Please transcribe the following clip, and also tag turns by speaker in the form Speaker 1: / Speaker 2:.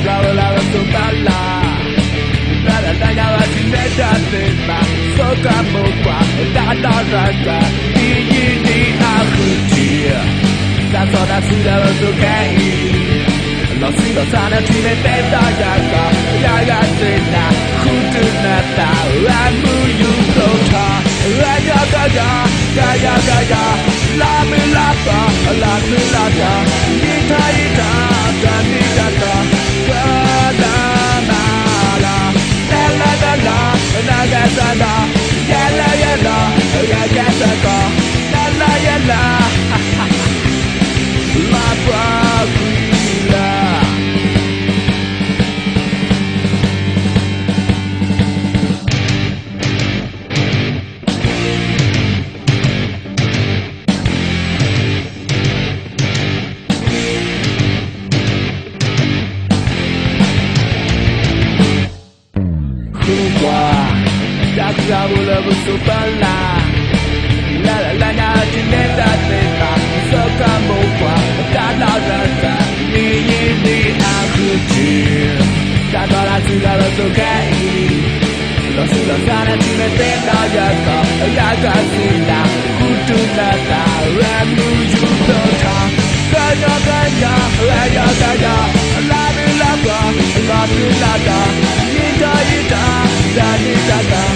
Speaker 1: Laura Sopala la llave sin dejarla soca mogwa da rata ni ahutia da toda suda lo kai lo si lo sana ti me peta ya tena kutuna ta amu yu kota ya la mi la ta ni ta da ni da ta Nagasada, yalla, yagasaka, yalla, la Bravila. Kabula busupala la nya tinenda teta soka mokwa da rata ni akuti da la tula lo kai lo sana ti me tenda ya sila kutuna ta ramu yu tota kanya la la ni da ni da